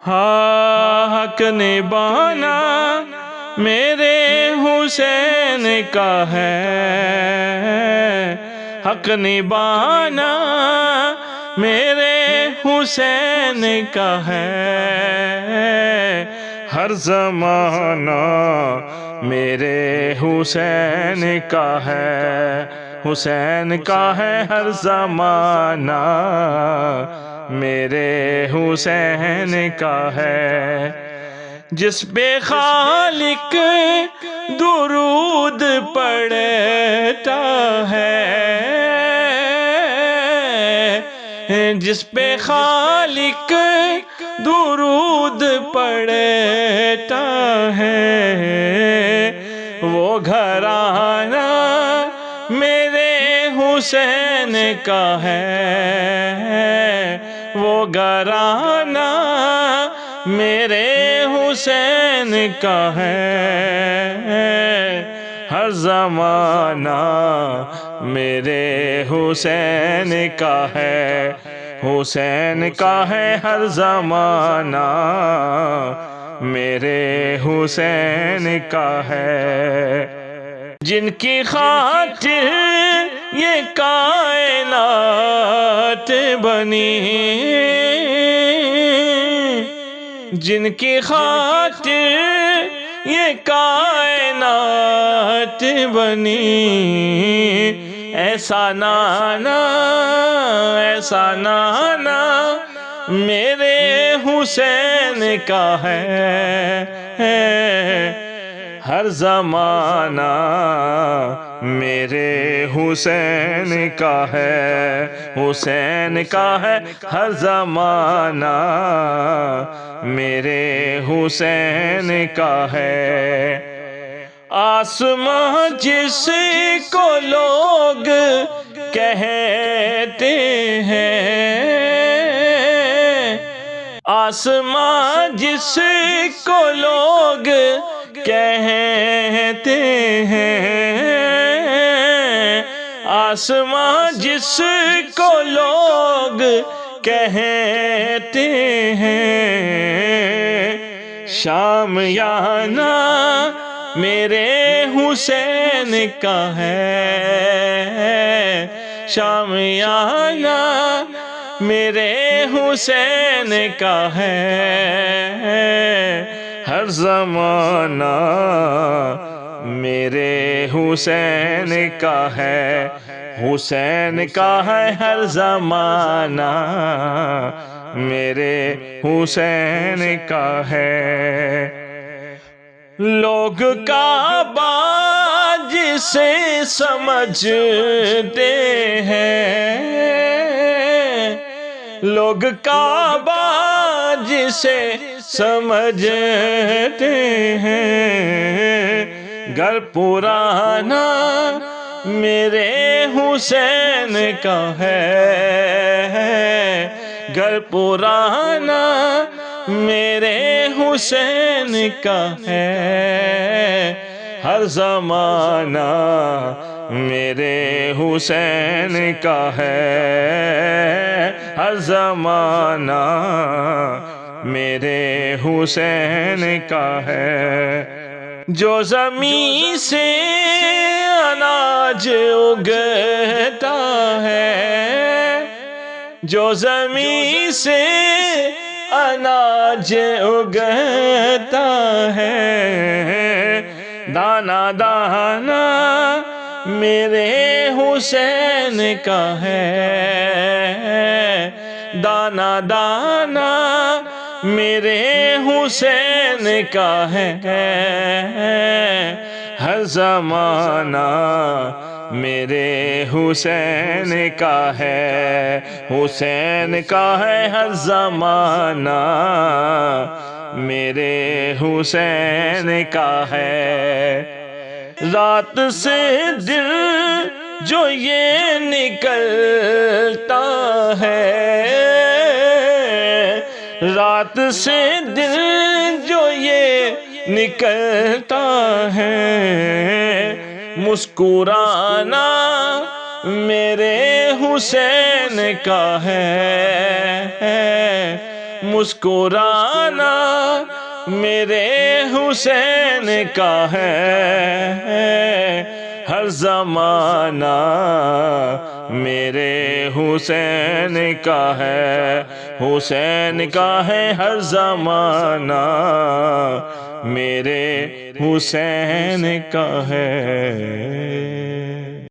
ہاں حق نبھانا میرے حسین کا ہے، حق نبھانا میرے حسین کا ہے، ہر زمانہ میرے حسین کا ہے، حسین کا ہے ہر زمانہ میرے حسین کا ہے، جس پہ خالق درود پڑھتا ہے، جس پہ خالق درود پڑھتا ہے، وہ گھرانہ میرے حسین کا ہے، وہ گھرانہ میرے حسین کا ہے، ہر زمانہ میرے حسین کا ہے، حسین کا ہے ہر زمانہ میرے حسین کا ہے، جن کی خاطر یہ کائنات بنی، جن کی خاطر یہ کائنات بنی، ایسا نانا ایسا نانا میرے حسین کا ہے، ہر زمانہ میرے حسین کا ہے، حسین کا ہے ہر زمانہ میرے حسین کا ہے، آسماں جس کو لوگ کہتے ہیں، آسماں جس کو لوگ کہتے ہیں، آسماں جس کو لوگ کہتے ہیں، شامیانہ میرے حسین کا ہے، شامیانہ میرے حسین کا ہے، ہر زمانہ میرے حسین کا ہے، حسین کا ہے ہر زمانہ میرے حسین کا ہے، لوگ کعبہ جسے سمجھتے ہیں، لوگ کعبہ جسے سمجھتے ہیں، گھر پرانا میرے حسین کا ہے، گھر پرانا میرے حسین کا ہے، ہر زمانہ میرے حسین کا ہے، ہر زمانہ میرے حسین کا ہے، جو زمین سے اناج اگتا ہے، جو زمین سے اناج اگتا ہے، دانا دانا میرے حسین کا ہے، دانا دانا میرے حسین کا ہے، ہر زمانہ میرے حسین کا ہے، حسین کا ہے ہر زمانہ میرے حسین کا ہے، رات سے دن جو یہ نکلتا ہے، رات سے دن جو یہ نکلتا ہے، مسکرانا میرے حسین کا ہے، مسکرانا میرے حسین کا ہے ہر زمانہ میرے حسین کا ہے حسین کا ہے ہر زمانہ میرے حسین کا ہے